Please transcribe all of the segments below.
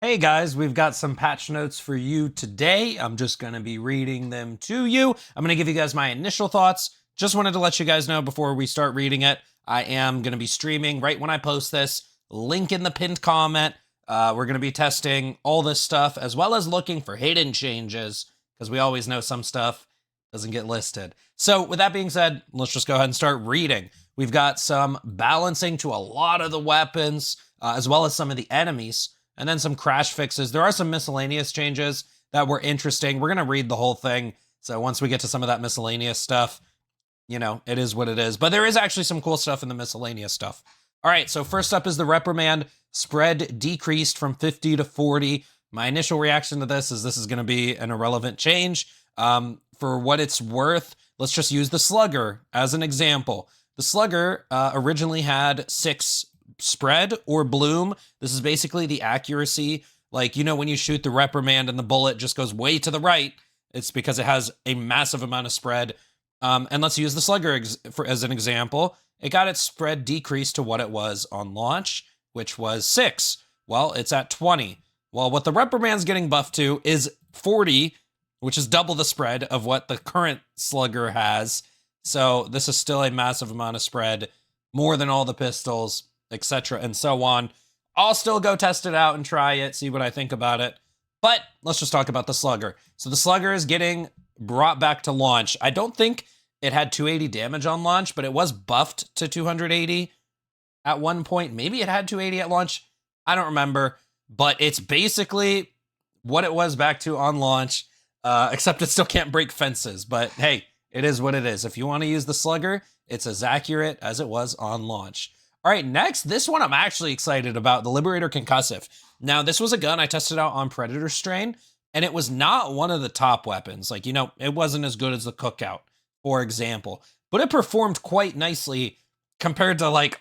Hey guys, we've got some patch notes for you today. I'm just going to be reading them to you. I'm going to give you guys my initial thoughts. Just wanted to let you guys know before we start reading it, I am going to be streaming right when I post this. Link in the pinned comment. We're going to be testing all this stuff as well as looking for hidden changes because we always know some stuff doesn't get listed. So with that being said, let's just go ahead and start reading. We've got some balancing to a lot of the weapons as well as some of the enemies, and then some crash fixes. There are some miscellaneous changes that were interesting. We're going to read the whole thing. So once we get to some of that miscellaneous stuff, you know, it is what it is. But there is actually some cool stuff in the miscellaneous stuff. All right, so first up is the reprimand. Spread decreased from 50 to 40. My initial reaction to this is going to be an irrelevant change. For what it's worth, let's just use the slugger as an example. The slugger originally had 6 spread or bloom. This is basically the accuracy. Like, you know, when you shoot the reprimand and the bullet just goes way to the right, it's because it has a massive amount of spread. And let's use the slugger as an example. It got its spread decreased to what it was on launch, which was 6. Well, it's at 20. Well, what the reprimand's getting buffed to is 40, which is double the spread of what the current slugger has. So this is still a massive amount of spread, more than all the pistols, etc. and so on. I'll still go test it out and try it, see what I think about it. But let's just talk about the slugger. So the slugger is getting brought back to launch. I don't think it had 280 damage on launch, but it was buffed to 280 at one point. Maybe it had 280 at launch. I don't remember, but it's basically what it was back to on launch, except it still can't break fences. But hey, it is what it is. If you want to use the slugger, it's as accurate as it was on launch. All right, next, this one I'm actually excited about, the Liberator Concussive. Now, this was a gun I tested out on Predator Strain, and it was not one of the top weapons. Like, you know, it wasn't as good as the Cookout, for example, but it performed quite nicely compared to like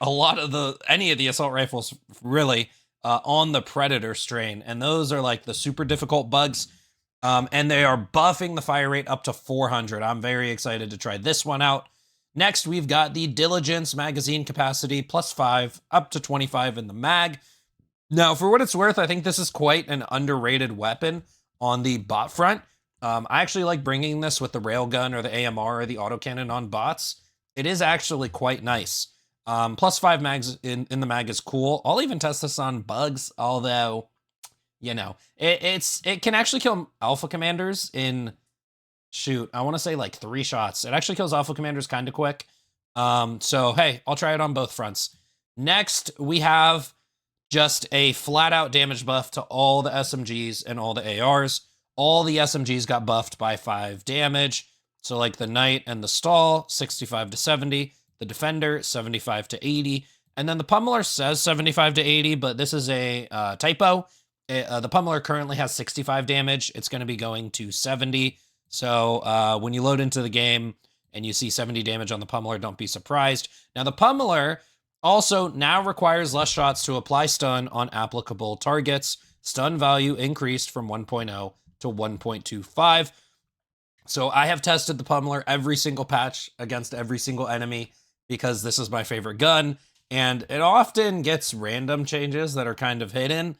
any of the assault rifles, really, on the Predator Strain. And those are like the super difficult bugs, and they are buffing the fire rate up to 400. I'm very excited to try this one out. Next, we've got the Diligence magazine capacity +5, up to 25 in the mag. Now, for what it's worth, I think this is quite an underrated weapon on the bot front. I actually like bringing this with the railgun or the AMR or the autocannon on bots. It is actually quite nice. +5 mags in the mag is cool. I'll even test this on bugs, although, you know, it can actually kill alpha commanders in... Shoot, I want to say like 3 shots. It actually kills alpha commanders kind of quick. So, hey, I'll try it on both fronts. Next, we have just a flat-out damage buff to all the SMGs and all the ARs. All the SMGs got buffed by 5 damage. So, like the Knight and the Stall, 65 to 70. The Defender, 75 to 80. And then the Pummeler says 75 to 80, but this is a typo. The Pummeler currently has 65 damage. It's going to be going to 70. So when you load into the game and you see 70 damage on the Pummeler, don't be surprised. Now, the Pummeler also now requires less shots to apply stun on applicable targets. Stun value increased from 1.0 to 1.25. So I have tested the Pummeler every single patch against every single enemy because this is my favorite gun, and it often gets random changes that are kind of hidden.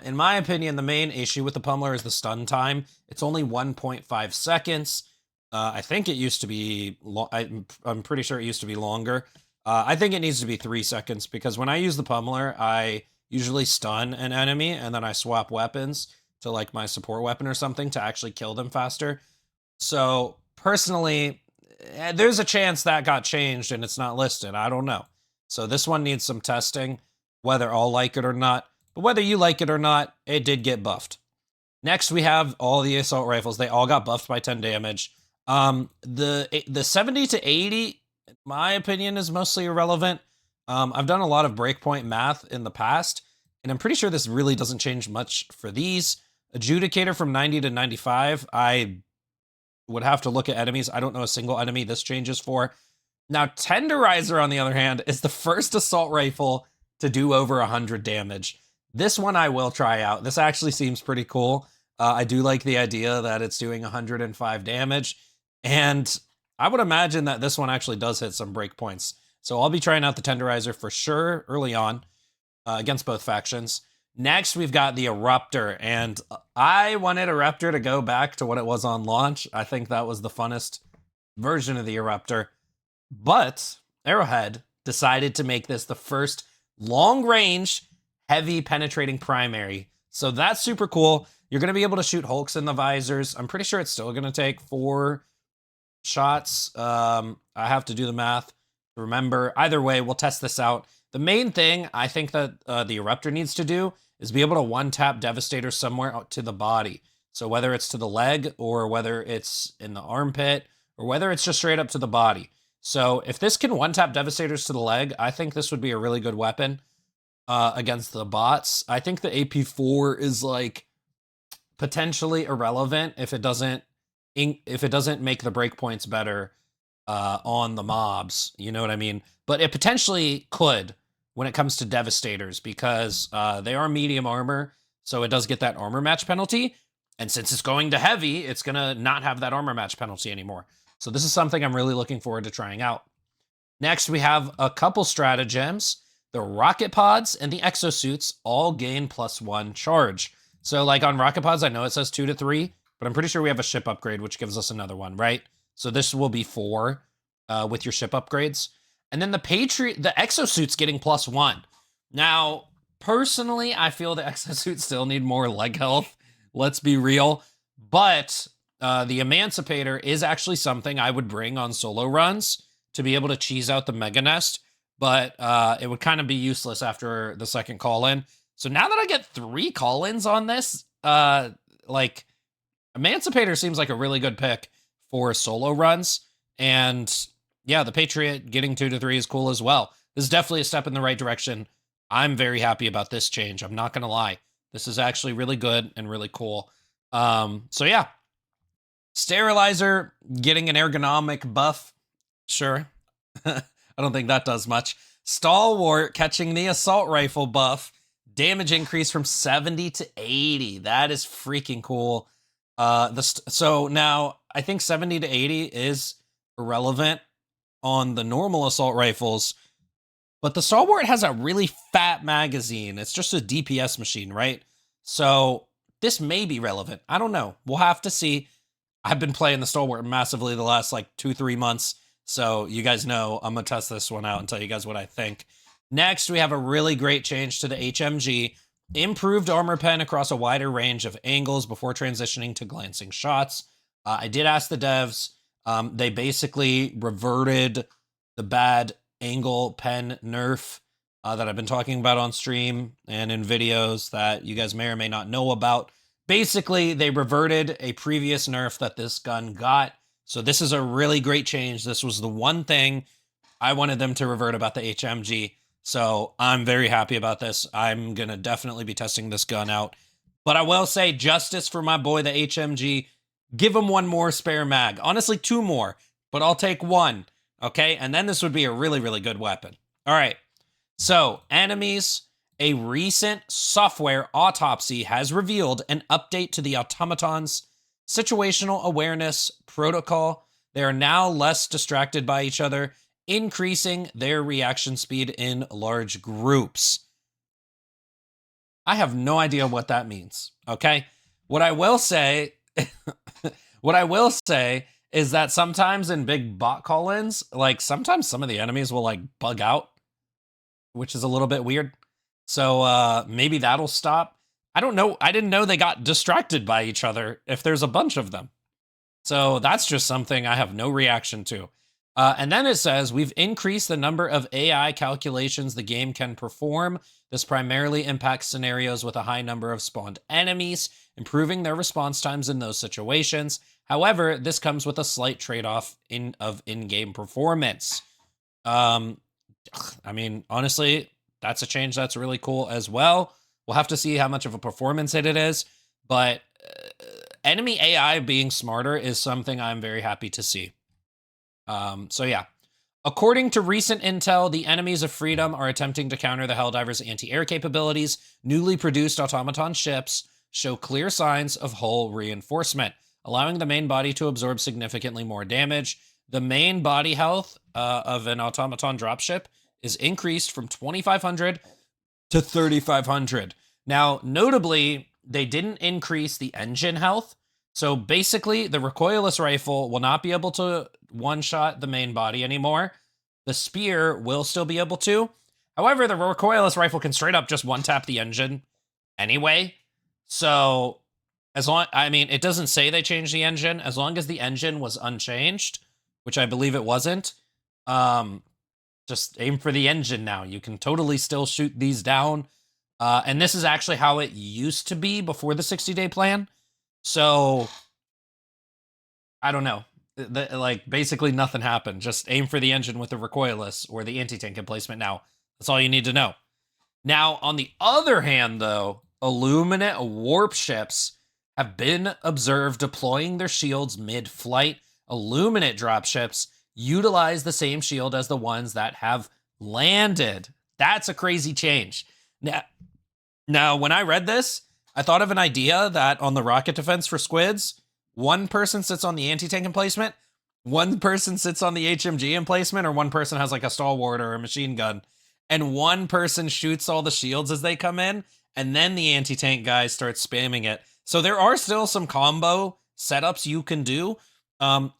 In my opinion, the main issue with the Pummeler is the stun time. It's only 1.5 seconds. I think it used to be, I'm pretty sure it used to be longer. I think it needs to be 3 seconds because when I use the Pummeler, I usually stun an enemy and then I swap weapons to like my support weapon or something to actually kill them faster. So personally, there's a chance that got changed and it's not listed. I don't know. So this one needs some testing, whether I'll like it or not. But whether you like it or not, it did get buffed. Next, we have all the assault rifles. They all got buffed by 10 damage. The 70 to 80, in my opinion, is mostly irrelevant. I've done a lot of breakpoint math in the past, and I'm pretty sure this really doesn't change much for these. Adjudicator from 90 to 95, I would have to look at enemies. I don't know a single enemy this changes for. Now, Tenderizer, on the other hand, is the first assault rifle to do over 100 damage. This one I will try out. This actually seems pretty cool. I do like the idea that it's doing 105 damage, and I would imagine that this one actually does hit some breakpoints. So I'll be trying out the Tenderizer for sure early on against both factions. Next, we've got the Eruptor, and I wanted Eruptor to go back to what it was on launch. I think that was the funnest version of the Eruptor. But Arrowhead decided to make this the first long-range, heavy penetrating primary. So that's super cool. You're going to be able to shoot Hulks in the visors. I'm pretty sure it's still going to take 4 shots. I have to do the math. Remember, either way, we'll test this out. The main thing I think that the Eruptor needs to do is be able to one-tap Devastator somewhere out to the body. So whether it's to the leg or whether it's in the armpit or whether it's just straight up to the body. So if this can one-tap Devastators to the leg, I think this would be a really good weapon against the bots. I think the AP4 is like potentially irrelevant if it doesn't make the breakpoints better on the mobs. You know what I mean? But it potentially could when it comes to Devastators because they are medium armor, so it does get that armor match penalty. And since it's going to heavy, it's going to not have that armor match penalty anymore. So this is something I'm really looking forward to trying out. Next, we have a couple stratagems. The rocket pods and the exosuits all gain +1 charge. So like on rocket pods, I know it says 2 to 3, but I'm pretty sure we have a ship upgrade, which gives us another one, right? So this will be 4 with your ship upgrades. And then the exosuit's getting +1. Now, personally, I feel the exosuits still need more leg health. Let's be real. But the Emancipator is actually something I would bring on solo runs to be able to cheese out the Mega Nest. But it would kind of be useless after the second call-in. So now that I get 3 call-ins on this, like, Emancipator seems like a really good pick for solo runs. And yeah, the Patriot getting 2 to 3 is cool as well. This is definitely a step in the right direction. I'm very happy about this change. I'm not going to lie. This is actually really good and really cool. So yeah, Sterilizer getting an ergonomic buff. Sure. I don't think that does much. Stalwart catching the assault rifle buff. Damage increase from 70 to 80. That is freaking cool. So now I think 70 to 80 is irrelevant on the normal assault rifles, but the Stalwart has a really fat magazine. It's just a DPS machine, right? So this may be relevant. I don't know. We'll have to see. I've been playing the Stalwart massively the last like 2-3 months. So you guys know I'm going to test this one out and tell you guys what I think. Next, we have a really great change to the HMG. Improved armor pen across a wider range of angles before transitioning to glancing shots. I did ask the devs. They basically reverted the bad angle pen nerf that I've been talking about on stream and in videos that you guys may or may not know about. Basically, they reverted a previous nerf that this gun got. So this is a really great change. This was the one thing I wanted them to revert about the HMG. So I'm very happy about this. I'm going to definitely be testing this gun out. But I will say justice for my boy, the HMG. Give him 1 more spare mag. Honestly, 2 more, but I'll take 1. Okay, and then this would be a really, really good weapon. All right, so enemies. A recent software autopsy has revealed an update to the automaton's situational awareness protocol. They are now less distracted by each other, increasing their reaction speed in large groups. I have no idea what that means, okay? What I will say is that sometimes in big bot call-ins, like sometimes some of the enemies will like bug out, which is a little bit weird. So maybe that'll stop. I don't know. I didn't know they got distracted by each other if there's a bunch of them. So that's just something I have no reaction to. And then it says, we've increased the number of AI calculations the game can perform. This primarily impacts scenarios with a high number of spawned enemies, improving their response times in those situations. However, this comes with a slight trade-off of in-game performance. I mean, honestly, that's a change that's really cool as well. We'll have to see how much of a performance hit it is, but enemy AI being smarter is something I'm very happy to see. So yeah. According to recent intel, the enemies of freedom are attempting to counter the Helldivers' anti-air capabilities. Newly produced automaton ships show clear signs of hull reinforcement, allowing the main body to absorb significantly more damage. The main body health of an automaton dropship is increased from 2,500 to 3,500. Now, notably, they didn't increase the engine health. So basically, the recoilless rifle will not be able to one-shot the main body anymore. The spear will still be able to. However, the recoilless rifle can straight up just one-tap the engine anyway. So as long, I mean, it doesn't say they changed the engine. As long as the engine was unchanged, which I believe it wasn't, just aim for the engine now. You can totally still shoot these down. And this is actually how it used to be before the 60-day plan. So I don't know. Like basically nothing happened. Just aim for the engine with the recoilless or the anti-tank emplacement now. That's all you need to know. Now, on the other hand, though, Illuminate warp ships have been observed deploying their shields mid-flight. Illuminate dropships utilize the same shield as the ones that have landed. That's a crazy change. Now, when I read this, I thought of an idea that on the rocket defense for squids, one person sits on the anti-tank emplacement, one person sits on the HMG emplacement, or one person has like a stalwart or a machine gun, and one person shoots all the shields as they come in, and then the anti-tank guy starts spamming it. So there are still some combo setups you can do.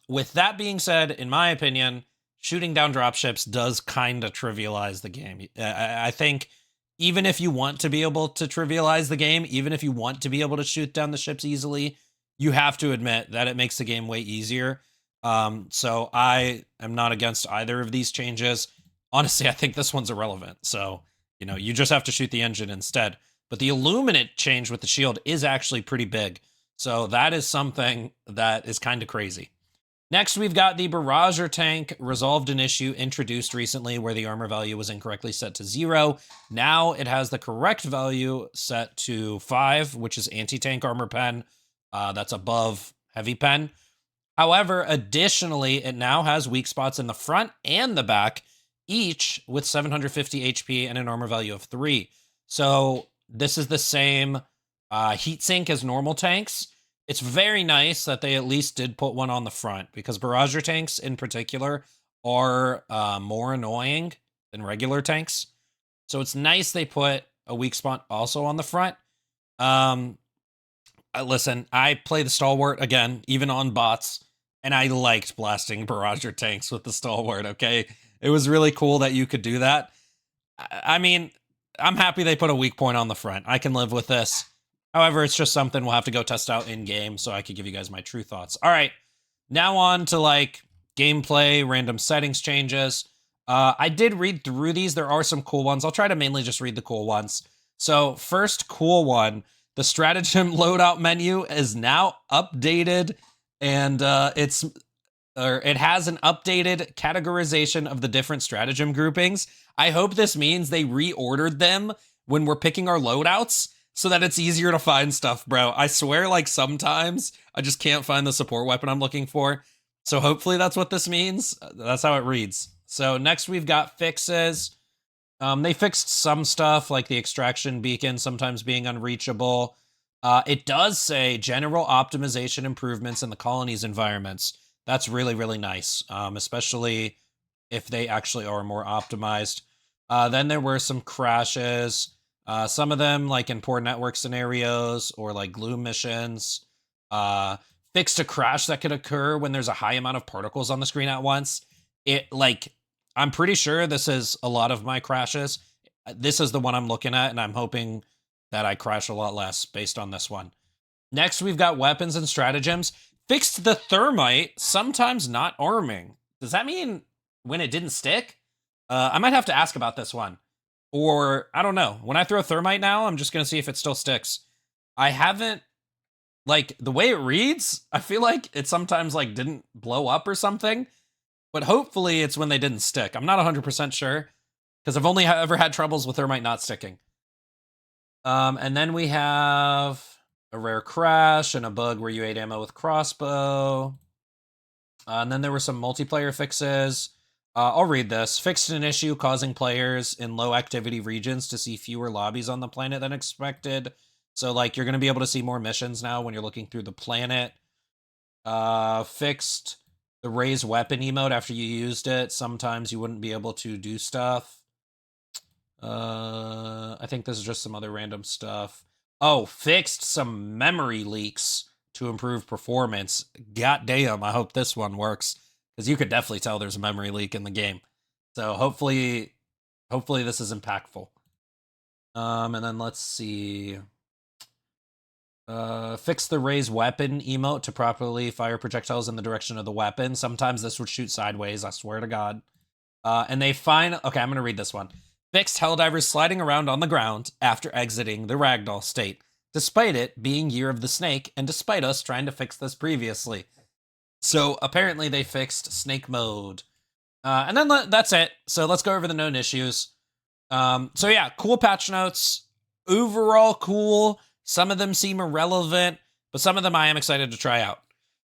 With that being said, in my opinion, shooting down dropships does kind of trivialize the game. I think even if you want to be able to trivialize the game, even if you want to be able to shoot down the ships easily, you have to admit that it makes the game way easier. So I am not against either of these changes. Honestly, I think this one's irrelevant. So, you know, you just have to shoot the engine instead. But the Illuminate change with the shield is actually pretty big. So that is something that is kind of crazy. Next, we've got the Barrager tank resolved an issue introduced recently where the armor value was incorrectly set to 0. Now it has the correct value set to 5, which is anti-tank armor pen. That's above heavy pen. However, additionally, it now has weak spots in the front and the back, each with 750 HP and an armor value of 3. So this is the same heatsink as normal tanks. It's very nice that they at least did put one on the front, because Barrager tanks in particular are more annoying than regular tanks. So it's nice they put a weak spot also on the front. Listen, I play the Stalwart again, even on bots, and I liked blasting Barrager tanks with the Stalwart, okay? It was really cool that you could do that. I mean, I'm happy they put a weak point on the front. I can live with this. However, it's just something we'll have to go test out in game so I could give you guys my true thoughts. All right, now on to like gameplay, random settings changes. I did read through these. There are some cool ones. I'll try to mainly just read the cool ones. So first cool one, the Stratagem loadout menu is now updated, and it has an updated categorization of the different Stratagem groupings. I hope this means they reordered them when we're picking our loadouts, so that it's easier to find stuff, bro. I swear, like, sometimes I just can't find the support weapon I'm looking for. So hopefully that's what this means. That's how it reads. So next we've got fixes. They fixed some stuff, like the extraction beacon sometimes being unreachable. It does say general optimization improvements in the colony's environments. That's really, really nice, especially if they actually are more optimized. Then there were some crashes. Some of them, like in poor network scenarios or like glue missions, fixed a crash that could occur when there's a high amount of particles on the screen at once. I'm pretty sure this is a lot of my crashes. This is the one I'm looking at, and I'm hoping that I crash a lot less based on this one. Next, we've got weapons and stratagems. Fixed the thermite, sometimes not arming. Does that mean when it didn't stick? I might have to ask about this one. Or, I don't know. When I throw thermite now, I'm just going to see if it still sticks. I haven't, like, the way it reads, I feel like it sometimes, like, didn't blow up or something. But hopefully it's when they didn't stick. I'm not 100% sure, because I've only ever had troubles with thermite not sticking. And then we have a rare crash and a bug where you ate ammo with crossbow. And then there were some multiplayer fixes. I'll read this. Fixed an issue causing players in low activity regions to see fewer lobbies on the planet than expected. So, like, you're going to be able to see more missions now when you're looking through the planet. Fixed the raise weapon emote after you used it. Sometimes you wouldn't be able to do stuff. I think this is just some other random stuff. Oh, fixed some memory leaks to improve performance. God damn, I hope this one works, because you could definitely tell there's a memory leak in the game. So hopefully this is impactful. And then let's see. Fix the raise weapon emote to properly fire projectiles in the direction of the weapon. Sometimes this would shoot sideways, I swear to God. And they find... Okay, I'm going to read this one. Fixed Helldivers sliding around on the ground after exiting the ragdoll state, despite it being Year of the Snake, and despite us trying to fix this previously. So apparently they fixed snake mode. And then that's it. So let's go over the known issues. So yeah, cool patch notes. Overall cool. Some of them seem irrelevant, but some of them I am excited to try out.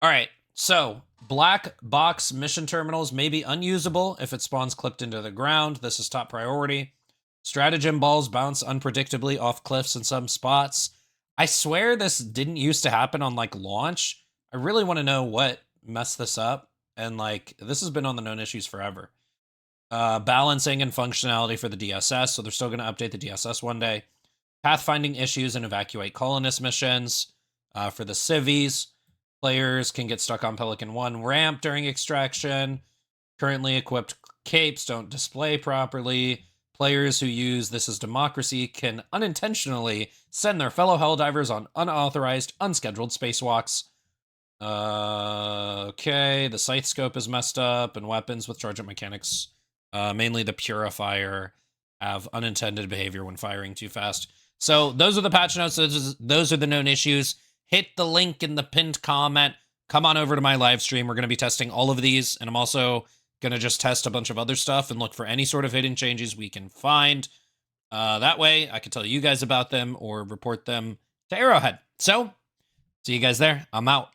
All right, so black box mission terminals may be unusable if it spawns clipped into the ground. This is top priority. Stratagem balls bounce unpredictably off cliffs in some spots. I swear this didn't used to happen on like launch. I really want to know what messed this up. And like, this has been on the known issues forever. Balancing and functionality for the DSS. So they're still going to update the DSS one day. Pathfinding issues and evacuate colonist missions. For the civvies, players can get stuck on Pelican 1 ramp during extraction. Currently equipped capes don't display properly. Players who use This Is Democracy can unintentionally send their fellow Helldivers on unauthorized, unscheduled spacewalks. Okay, the scythe scope is messed up, and weapons with charge-up mechanics, mainly the Purifier, have unintended behavior when firing too fast. So those are the patch notes. Those are the known issues. Hit the link in the pinned comment. Come on over to my live stream. We're going to be testing all of these, and I'm also going to just test a bunch of other stuff and look for any sort of hidden changes we can find. That way, I can tell you guys about them or report them to Arrowhead. So, see you guys there. I'm out.